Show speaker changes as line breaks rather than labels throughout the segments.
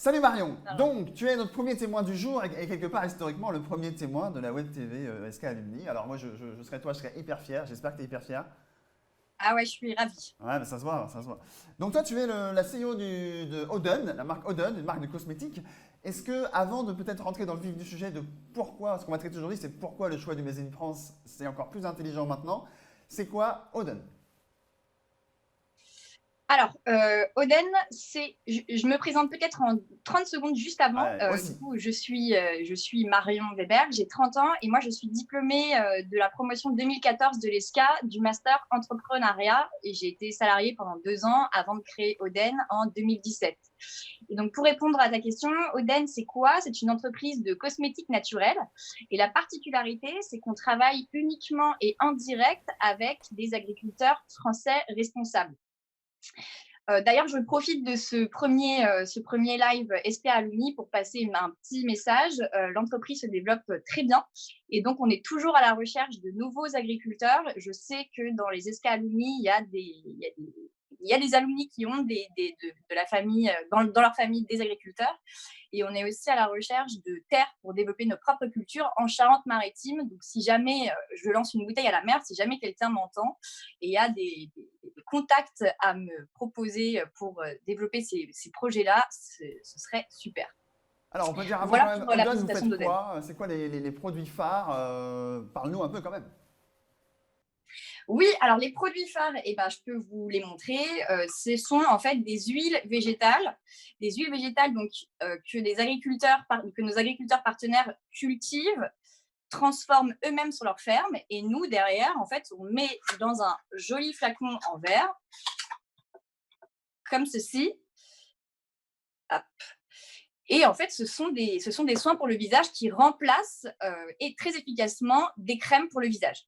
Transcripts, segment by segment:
Salut Marion,
Alors,
donc tu es notre premier témoin du jour et quelque part historiquement le premier témoin de la web TV SK Alumni. Alors moi je serais toi, je serais hyper fier, j'espère que tu es hyper fier.
ah ouais, je suis ravie.
Ouais, mais ça se voit, ça se voit. Donc toi tu es la CEO de Oden, la marque Oden, une marque de cosmétiques. Est-ce que avant de peut-être rentrer dans le vif du sujet de pourquoi, ce qu'on va traiter aujourd'hui, c'est pourquoi le choix du Made in France, c'est encore plus intelligent maintenant, c'est quoi Oden?
Alors, Oden, je me présente peut-être en 30 secondes juste avant.
Ouais,
Du
aussi.
coup, je suis Marion Weber, j'ai 30 ans et moi, je suis diplômée de la promotion 2014 de l'ESCA du Master Entrepreneuriat et j'ai été salariée pendant 2 ans avant de créer Oden en 2017. Et donc, pour répondre à ta question, Oden, c'est quoi? C'est une entreprise de cosmétiques naturels. Et la particularité, c'est qu'on travaille uniquement et en direct avec des agriculteurs français responsables. D'ailleurs, je profite de ce premier live SPA Alumni pour passer un petit message. L'entreprise se développe très bien et donc on est toujours à la recherche de nouveaux agriculteurs. Je sais que dans les SPA Alumni, il y a des alumni qui ont de la famille, dans leur famille, des agriculteurs. Et on est aussi à la recherche de terres pour développer nos propres cultures en Charente-Maritime. Donc, si jamais je lance une bouteille à la mer, si jamais quelqu'un m'entend et a des contacts à me proposer pour développer ces projets-là, ce serait super.
Alors on peut dire un peu
Voilà
quand même,
pour la
Oden, vous
présentation
faites
d'Oden.
quoi? C'est quoi les produits phares? Parle-nous un peu quand même.
Oui, alors les produits phares, eh ben, je peux vous les montrer. Ce sont en fait des huiles végétales donc, que nos agriculteurs partenaires cultivent, transforment eux-mêmes sur leur ferme. Et nous, derrière, en fait, on met dans un joli flacon en verre, comme ceci. Hop. Et en fait, ce sont des soins pour le visage qui remplacent et très efficacement des crèmes pour le visage.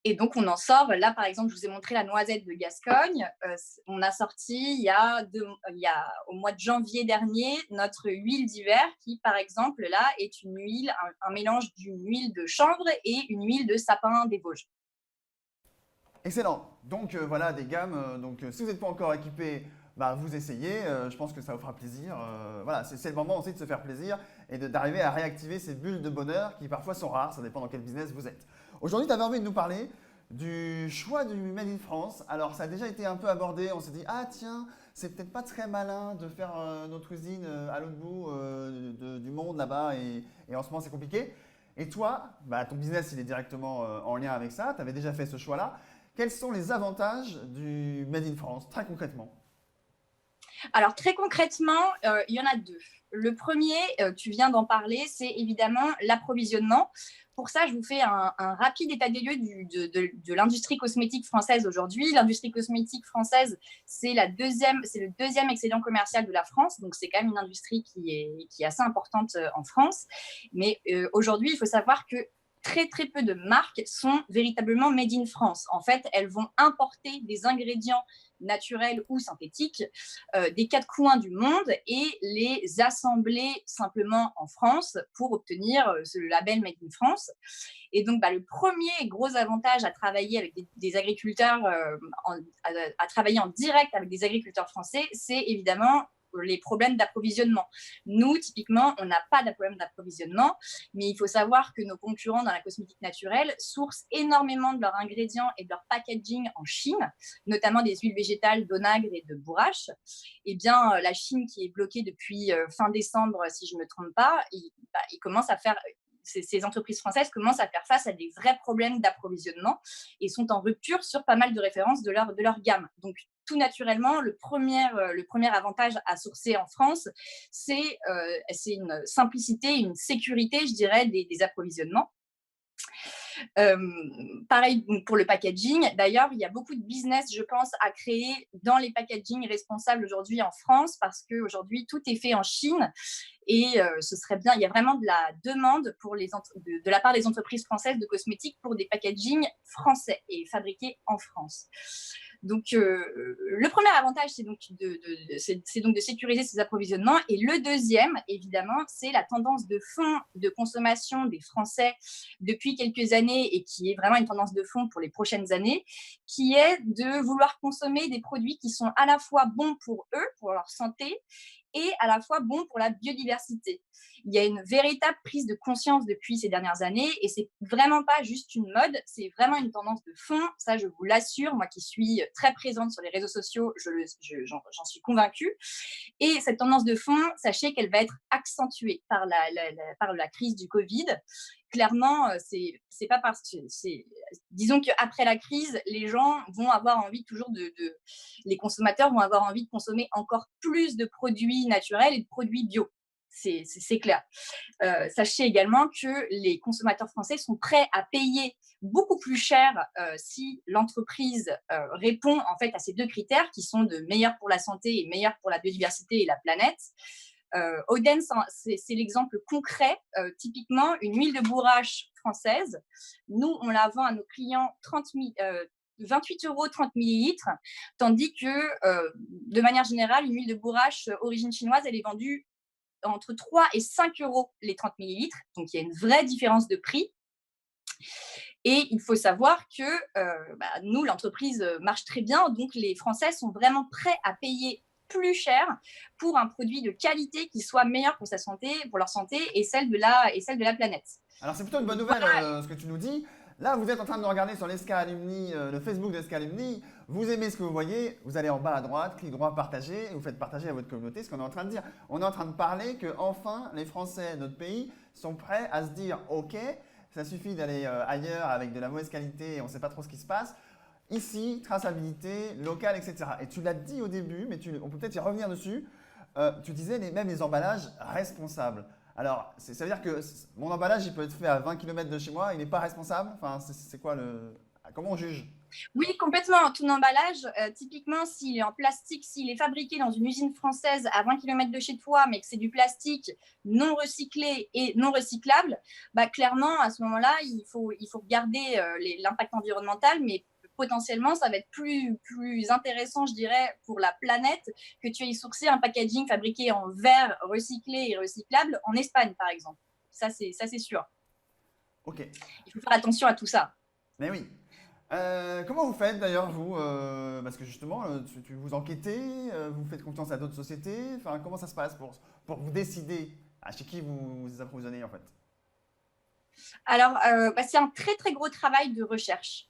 Et donc, on en sort. Là, par exemple, je vous ai montré la noisette de Gascogne. On a sorti il y a au mois de janvier dernier notre huile d'hiver qui, par exemple, là, est une huile, un mélange d'une huile de chanvre et une huile de sapin des Vosges.
Excellent. Donc voilà, des gammes. Si vous n'êtes pas encore équipé, bah, vous essayez. Je pense que ça vous fera plaisir. Voilà, c'est le moment aussi de se faire plaisir et d'arriver à réactiver ces bulles de bonheur qui parfois sont rares. Ça dépend dans quel business vous êtes. Aujourd'hui, tu avais envie de nous parler du choix du Made in France. Alors, ça a déjà été un peu abordé. On s'est dit, ah tiens, c'est peut-être pas très malin de faire notre usine à l'autre bout du monde là-bas et en ce moment, c'est compliqué. Et toi, bah, ton business, il est directement en lien avec ça. Tu avais déjà fait ce choix-là. Quels sont les avantages du Made in France, très concrètement?
Alors, très concrètement, il y en a deux. Le premier, tu viens d'en parler, c'est évidemment l'approvisionnement. Pour ça, je vous fais un rapide état des lieux de l'industrie cosmétique française aujourd'hui. L'industrie cosmétique française, c'est le deuxième excédent commercial de la France. Donc, c'est quand même une industrie qui est assez importante en France. Mais aujourd'hui, il faut savoir que très peu de marques sont véritablement made in France. En fait, elles vont importer des ingrédients naturels ou synthétiques des quatre coins du monde et les assembler simplement en France pour obtenir ce label Made in France. Et donc, le premier gros avantage à travailler avec des agriculteurs, à travailler en direct avec des agriculteurs français, c'est évidemment les problèmes d'approvisionnement. Nous, typiquement, on n'a pas de problème d'approvisionnement, mais il faut savoir que nos concurrents dans la cosmétique naturelle sourcent énormément de leurs ingrédients et de leur packaging en Chine, notamment des huiles végétales d'onagre et de bourrache. Eh bien, la Chine qui est bloquée depuis fin décembre, si je ne me trompe pas, il commence à faire ces entreprises françaises commencent à faire face à des vrais problèmes d'approvisionnement et sont en rupture sur pas mal de références de leur gamme. Donc, tout naturellement, le premier avantage à sourcer en France, c'est une simplicité, une sécurité, je dirais, des approvisionnements. Euh, Pareil pour le packaging. D'ailleurs, il y a beaucoup de business, je pense, à créer dans les packaging responsables aujourd'hui en France parce qu'aujourd'hui, tout est fait en Chine et ce serait bien. Il y a vraiment de la demande de la part des entreprises françaises de cosmétiques pour des packaging français et fabriqués en France. Donc, le premier avantage, c'est donc de sécuriser ces approvisionnements. Et le deuxième, évidemment, c'est la tendance de fond de consommation des Français depuis quelques années et qui est vraiment une tendance de fond pour les prochaines années, qui est de vouloir consommer des produits qui sont à la fois bons pour eux, pour leur santé, et à la fois bon pour la biodiversité. Il y a une véritable prise de conscience depuis ces dernières années et c'est vraiment pas juste une mode, c'est vraiment une tendance de fond, ça je vous l'assure, moi qui suis très présente sur les réseaux sociaux, j'en suis convaincue. Et cette tendance de fond, sachez qu'elle va être accentuée par par la crise du Covid. Clairement, c'est pas parce que disons qu'après la crise, les gens vont avoir envie toujours les consommateurs vont avoir envie de consommer encore plus de produits naturels et de produits bio. C'est clair. Sachez également que les consommateurs français sont prêts à payer beaucoup plus cher si l'entreprise répond en fait à ces deux critères qui sont de meilleur pour la santé et meilleur pour la biodiversité et la planète. Oden, c'est l'exemple concret. Typiquement, une huile de bourrache française, nous, on la vend à nos clients 28 euros 30 millilitres, tandis que, de manière générale, une huile de bourrache origine chinoise, elle est vendue entre 3 et 5 euros les 30 millilitres. Donc, il y a une vraie différence de prix. Et il faut savoir que nous, l'entreprise marche très bien. Donc, les Français sont vraiment prêts à payer plus cher pour un produit de qualité qui soit meilleur pour sa santé, pour leur santé et celle de la planète.
Alors c'est plutôt une bonne nouvelle ce que tu nous dis. Là, vous êtes en train de nous regarder sur l'ESCA Alumni, le Facebook de l'ESCA Alumni. Vous aimez ce que vous voyez, vous allez en bas à droite, clic droit, partager, et vous faites partager à votre communauté ce qu'on est en train de dire. On est en train de parler que enfin les Français de notre pays sont prêts à se dire « Ok, ça suffit d'aller ailleurs avec de la mauvaise qualité et on ne sait pas trop ce qui se passe. Ici, traçabilité, locale, etc. » Et tu l'as dit au début, mais on peut peut-être y revenir dessus. Tu disais même les emballages responsables. Alors, ça veut dire que mon emballage, il peut être fait à 20 km de chez moi, il n'est pas responsable? Enfin, c'est quoi comment on juge?
Oui, complètement. Ton emballage, typiquement, s'il est en plastique, s'il est fabriqué dans une usine française à 20 km de chez toi, mais que c'est du plastique non recyclé et non recyclable, clairement, à ce moment-là, il faut regarder l'impact environnemental, mais potentiellement, ça va être plus intéressant, je dirais, pour la planète que tu aies sourcé un packaging fabriqué en verre recyclé et recyclable en Espagne, par exemple. Ça, c'est sûr.
Ok.
Il faut faire attention à tout ça.
Mais oui. Comment vous faites d'ailleurs, vous parce que justement, vous enquêtez, vous faites confiance à d'autres sociétés. Enfin, comment ça se passe pour vous décider à chez qui vous approvisionnez en fait?
Alors, c'est un très, très gros travail de recherche.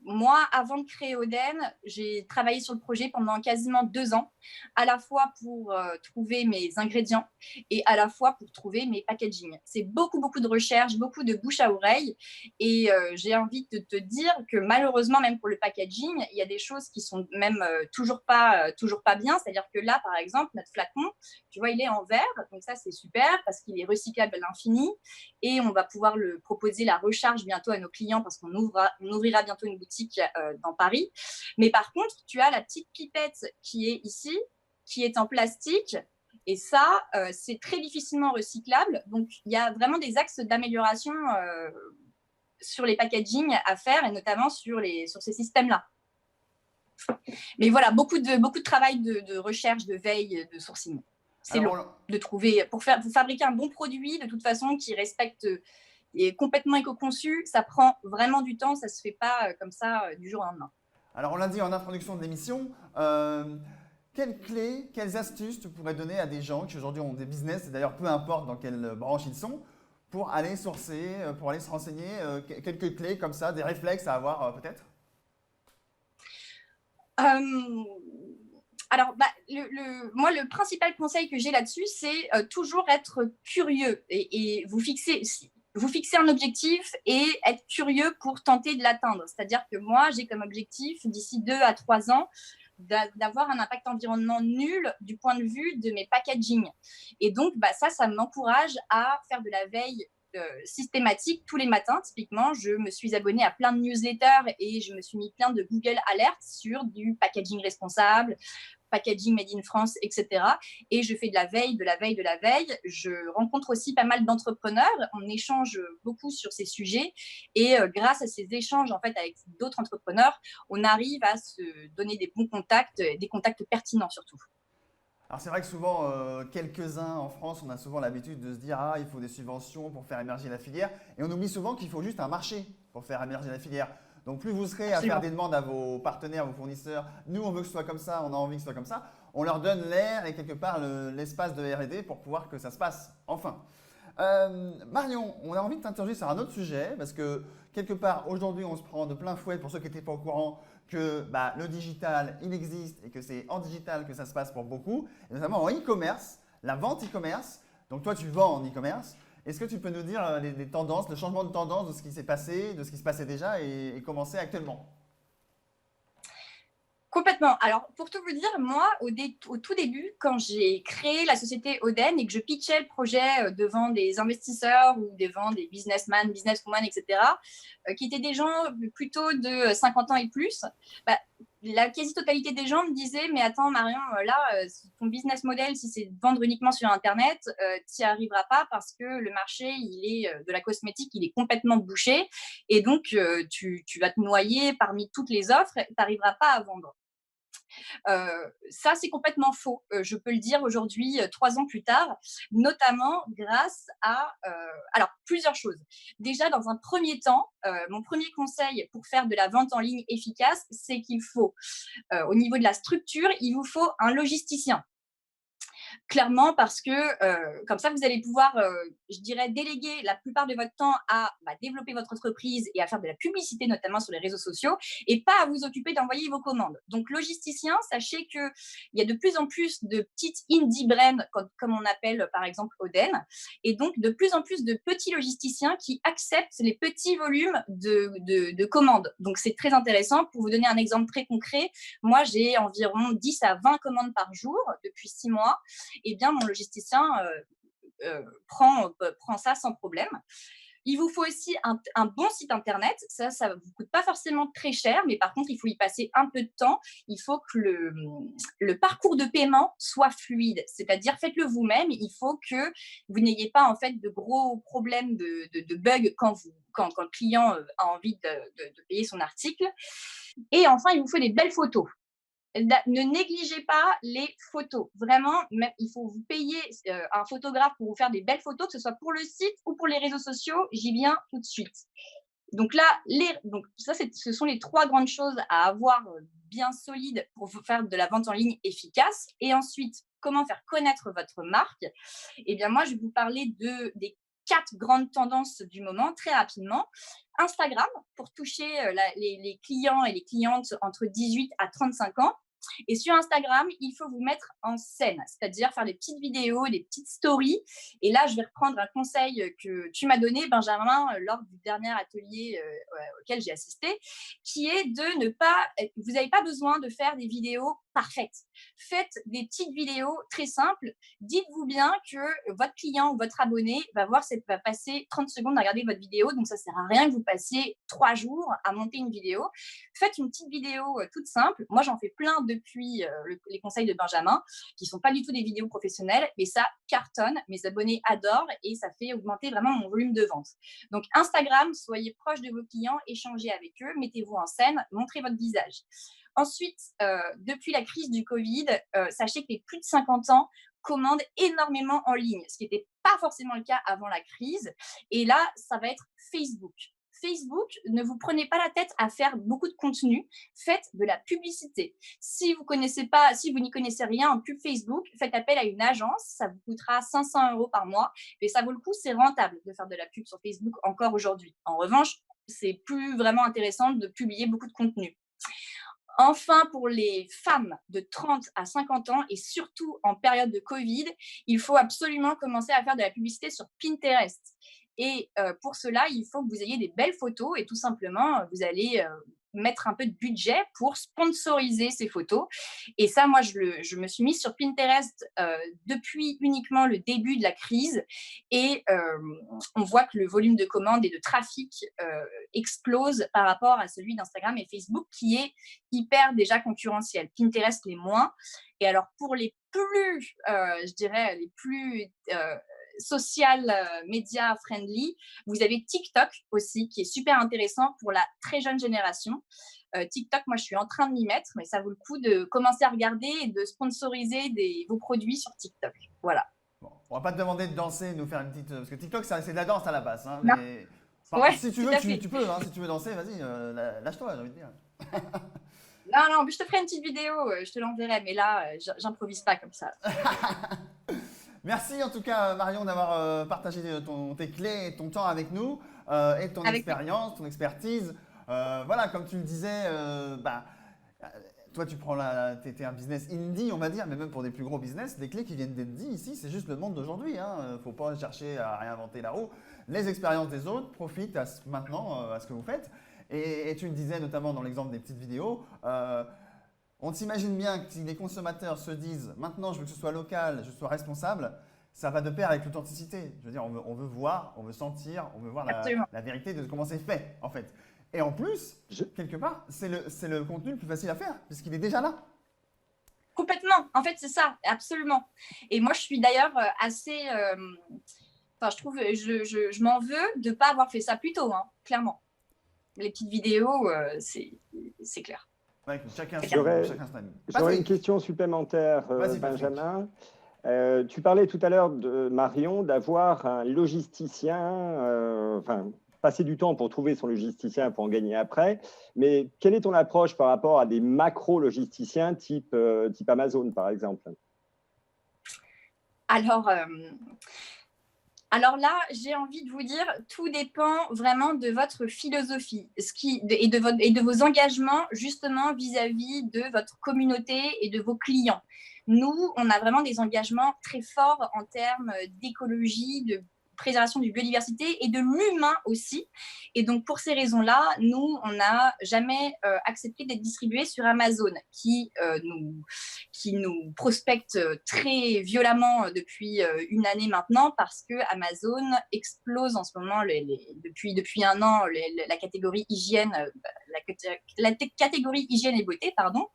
Moi, avant de créer Oden, j'ai travaillé sur le projet pendant quasiment 2 ans, à la fois pour trouver mes ingrédients et à la fois pour trouver mes packaging. C'est beaucoup, beaucoup de recherche, beaucoup de bouche à oreille. Et j'ai envie de te dire que malheureusement, même pour le packaging, il y a des choses qui sont même toujours pas bien. C'est-à-dire que là, par exemple, notre flacon, tu vois, il est en verre. Donc ça, c'est super parce qu'il est recyclable à l'infini. Et on va pouvoir le proposer la recharge bientôt à nos clients parce qu'on ouvrira bientôt une boutique dans Paris. Mais par contre, tu as la petite pipette qui est ici, qui est en plastique. Et ça, c'est très difficilement recyclable. Donc, il y a vraiment des axes d'amélioration sur les packaging à faire et notamment sur ces systèmes-là. Mais voilà, beaucoup de travail de recherche, de veille, de sourcing. C'est long de trouver, pour fabriquer un bon produit, de toute façon, qui respecte et est complètement éco-conçu, ça prend vraiment du temps, ça ne se fait pas comme ça du jour au lendemain.
Alors, on l'a dit en introduction de l'émission, quelles clés, quelles astuces tu pourrais donner à des gens qui aujourd'hui ont des business, et d'ailleurs peu importe dans quelle branche ils sont, pour aller sourcer, pour aller se renseigner, quelques clés comme ça, des réflexes à avoir peut-être?
Alors, moi, le principal conseil que j'ai là-dessus, c'est toujours être curieux et vous fixer un objectif et être curieux pour tenter de l'atteindre. C'est-à-dire que moi, j'ai comme objectif, d'ici 2 à 3 ans, d'avoir un impact environnement nul du point de vue de mes packaging. Et donc, ça m'encourage à faire de la veille systématique tous les matins. Typiquement, je me suis abonnée à plein de newsletters et je me suis mis plein de Google Alerts sur du packaging responsable, packaging made in France, etc. Et je fais de la veille, de la veille, de la veille. Je rencontre aussi pas mal d'entrepreneurs. On échange beaucoup sur ces sujets. Et grâce à ces échanges en fait, avec d'autres entrepreneurs, on arrive à se donner des bons contacts, des contacts pertinents surtout.
Alors c'est vrai que souvent, quelques-uns en France, on a souvent l'habitude de se dire ah il faut des subventions pour faire émerger la filière et on oublie souvent qu'il faut juste un marché pour faire émerger la filière. Donc plus vous serez à faire des demandes à vos partenaires, vos fournisseurs, nous on veut que ce soit comme ça, on a envie que ce soit comme ça, on leur donne l'air et quelque part l'espace de R&D pour pouvoir que ça se passe enfin. Marion, on a envie de t'interroger sur un autre sujet parce que quelque part aujourd'hui on se prend de plein fouet pour ceux qui n'étaient pas au courant que le digital il existe et que c'est en digital que ça se passe pour beaucoup, et notamment en e-commerce, la vente e-commerce. Donc toi tu vends en e-commerce. Est-ce que tu peux nous dire les tendances, le changement de tendance de ce qui s'est passé, de ce qui se passait déjà et comment c'est actuellement?
Complètement. Alors, pour tout vous dire, moi, au tout début, quand j'ai créé la société Oden et que je pitchais le projet devant des investisseurs ou devant des businessmen, businesswomen, etc., qui étaient des gens plutôt de 50 ans et plus, bah, la quasi-totalité des gens me disaient « Mais attends, Marion, là, ton business model, si c'est de vendre uniquement sur Internet, tu n'y arriveras pas parce que le marché de la cosmétique, il est complètement bouché et donc tu vas te noyer parmi toutes les offres et tu n'arriveras pas à vendre. » Ça, c'est complètement faux. Je peux le dire aujourd'hui, 3 ans plus tard, notamment grâce à alors plusieurs choses. Déjà, dans un premier temps, mon premier conseil pour faire de la vente en ligne efficace, c'est qu'il faut, au niveau de la structure, il vous faut un logisticien. Clairement, parce que comme ça, vous allez pouvoir, je dirais, déléguer la plupart de votre temps à développer votre entreprise et à faire de la publicité, notamment sur les réseaux sociaux, et pas à vous occuper d'envoyer vos commandes. Donc, logisticien, sachez qu'il y a de plus en plus de petites indie brands, comme on appelle par exemple Oden, et donc de plus en plus de petits logisticiens qui acceptent les petits volumes de commandes. Donc, c'est très intéressant. Pour vous donner un exemple très concret, moi, j'ai environ 10 à 20 commandes par jour depuis 6 mois. Eh bien, mon logisticien prend ça sans problème. Il vous faut aussi un bon site internet. Ça ne vous coûte pas forcément très cher, mais par contre, il faut y passer un peu de temps. Il faut que le parcours de paiement soit fluide, c'est-à-dire faites-le vous-même. Il faut que vous n'ayez pas en fait de gros problèmes de bugs quand le client a envie de payer son article. Et enfin, il vous faut des belles photos. Ne négligez pas les photos. Vraiment, il faut vous payer un photographe pour vous faire des belles photos, que ce soit pour le site ou pour les réseaux sociaux. J'y viens tout de suite. Donc là, ce sont les 3 grandes choses à avoir bien solides pour faire de la vente en ligne efficace. Et ensuite, comment faire connaître votre marque? Eh bien, moi, je vais vous parler des 4 grandes tendances du moment très rapidement. Instagram, pour toucher les clients et les clientes entre 18 à 35 ans. Et sur Instagram, il faut vous mettre en scène, c'est-à-dire faire des petites vidéos, des petites stories. Et là, je vais reprendre un conseil que tu m'as donné, Benjamin, lors du dernier atelier auquel j'ai assisté, qui est de ne pas, vous n'avez pas besoin de faire des vidéos parfaites. Faites des petites vidéos très simples. Dites-vous bien que votre client ou votre abonné va passer 30 secondes à regarder votre vidéo, donc ça ne sert à rien que vous passiez 3 jours à monter une vidéo. Faites une petite vidéo toute simple. Moi, j'en fais plein depuis les conseils de Benjamin, qui ne sont pas du tout des vidéos professionnelles, mais ça cartonne. Mes abonnés adorent et ça fait augmenter vraiment mon volume de vente. Donc, Instagram, soyez proche de vos clients, échangez avec eux, mettez-vous en scène, montrez votre visage. Ensuite, depuis la crise du Covid, sachez que les plus de 50 ans commandent énormément en ligne, ce qui n'était pas forcément le cas avant la crise. Et là, ça va être Facebook. Facebook, ne vous prenez pas la tête à faire beaucoup de contenu, faites de la publicité. Si vous n'y connaissez rien en pub Facebook, faites appel à une agence, ça vous coûtera 500 € par mois, et ça vaut le coup, c'est rentable de faire de la pub sur Facebook encore aujourd'hui. En revanche, c'est plus vraiment intéressant de publier beaucoup de contenu. Enfin, pour les femmes de 30 à 50 ans et surtout en période de Covid, il faut absolument commencer à faire de la publicité sur Pinterest. Et pour cela, il faut que vous ayez des belles photos et tout simplement, vous allez mettre un peu de budget pour sponsoriser ces photos. Et ça, moi, je me suis mise sur Pinterest depuis uniquement le début de la crise. Et on voit que le volume de commandes et de trafic explose par rapport à celui d'Instagram et Facebook, qui est hyper déjà concurrentiel. Pinterest les moins. Et alors, pour les plus, je dirais, les plus social media friendly, vous avez TikTok aussi, qui est super intéressant pour la très jeune génération. TikTok, moi, je suis en train de m'y mettre, mais ça vaut le coup de commencer à regarder et de sponsoriser vos produits sur TikTok. Voilà.
Bon, on va pas te demander de danser, de nous faire une petite. Parce que TikTok, c'est de la danse à la base. Hein,
Non.
mais...
Ouais,
si tu veux, tu peux. Hein, si tu veux danser, vas-y, lâche-toi, j'ai envie de dire.
Non, non, je te ferai une petite vidéo, je te l'enverrai, mais là, j'improvise pas comme ça.
Merci en tout cas Marion d'avoir partagé tes clés et ton temps avec nous et ton
Avec
expérience, ton expertise. Voilà, comme tu le disais, euh, toi tu prends t'es un business indie on va dire, mais même pour des plus gros business, les clés qui viennent d'être dites ici, c'est juste le monde d'aujourd'hui. Hein. Faut pas chercher à réinventer la roue. Les expériences des autres profitent maintenant à ce que vous faites. Et tu le disais notamment dans l'exemple des petites vidéos. On s'imagine bien que si les consommateurs se disent maintenant je veux que ce soit local, je sois responsable, ça va de pair avec l'authenticité. Je veux dire, on veut voir, on veut sentir, on veut voir
Absolument.
la vérité de comment c'est fait en fait. Et en plus, quelque part, c'est le contenu le plus facile à faire puisqu'il est déjà là.
Complètement. En fait, c'est ça, absolument. Et moi, je suis d'ailleurs assez. Enfin, je trouve, je m'en veux de ne pas avoir fait ça plus tôt, hein, clairement. Les petites vidéos, c'est clair.
Ouais, chacun son ami.
J'aurais une question supplémentaire, Benjamin. Tu parlais tout à l'heure de Marion d'avoir un logisticien, enfin, passer du temps pour trouver son logisticien pour en gagner après. Mais quelle est ton approche par rapport à des macro-logisticiens type Amazon, par exemple?
Alors là, j'ai envie de vous dire, tout dépend vraiment de votre philosophie et de vos engagements justement vis-à-vis de votre communauté et de vos clients. Nous, on a vraiment des engagements très forts en termes d'écologie, de préservation de biodiversité et de l'humain aussi. Et donc, pour ces raisons-là, nous, on n'a jamais accepté d'être distribués sur Amazon, qui nous prospecte très violemment depuis une année maintenant parce que Amazon explose en ce moment depuis un an la catégorie hygiène, la catégorie hygiène et beauté, pardon.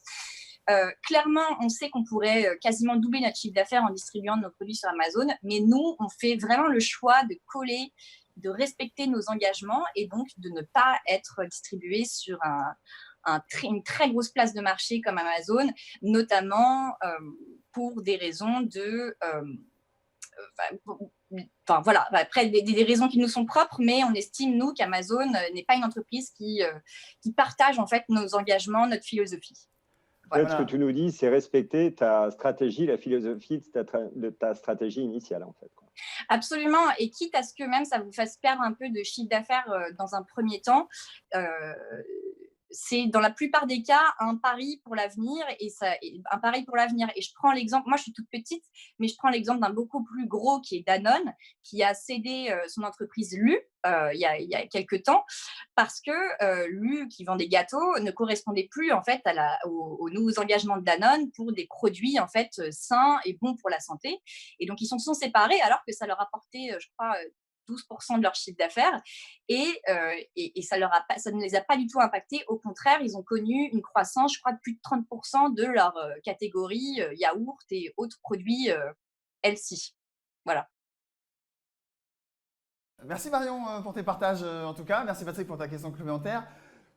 Clairement, on sait qu'on pourrait quasiment doubler notre chiffre d'affaires en distribuant nos produits sur Amazon, mais nous, on fait vraiment le choix de coller, de respecter nos engagements et donc de ne pas être distribué sur une très grosse place de marché comme Amazon, notamment pour des raisons de... Enfin voilà, après des raisons qui nous sont propres, mais on estime, nous, qu'Amazon n'est pas une entreprise qui partage en fait nos engagements, notre philosophie.
Voilà. Ce que tu nous dis, c'est respecter ta stratégie, la philosophie de ta stratégie initiale, en fait.
Absolument, et quitte à ce que même ça vous fasse perdre un peu de chiffre d'affaires dans un premier temps, c'est dans la plupart des cas un pari pour l'avenir et je prends l'exemple, moi je suis toute petite, mais je prends l'exemple d'un beaucoup plus gros qui est Danone, qui a cédé son entreprise Lu il y a quelques temps parce que Lu, qui vend des gâteaux, ne correspondait plus en fait aux nouveaux engagements de Danone pour des produits en fait sains et bons pour la santé. Et donc ils se sont séparés alors que ça leur apportait, je crois, 12% de leur chiffre d'affaires et ça ne les a pas du tout impactés. Au contraire, ils ont connu une croissance, je crois, de plus de 30% de leur catégorie yaourt et autres produits healthy. Voilà.
Merci Marion pour tes partages en tout cas. Merci Patrick pour ta question complémentaire.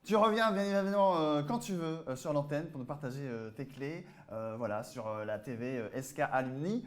Tu reviens bien évidemment quand tu veux sur l'antenne pour nous partager tes clés voilà, sur la TV SK Alumni.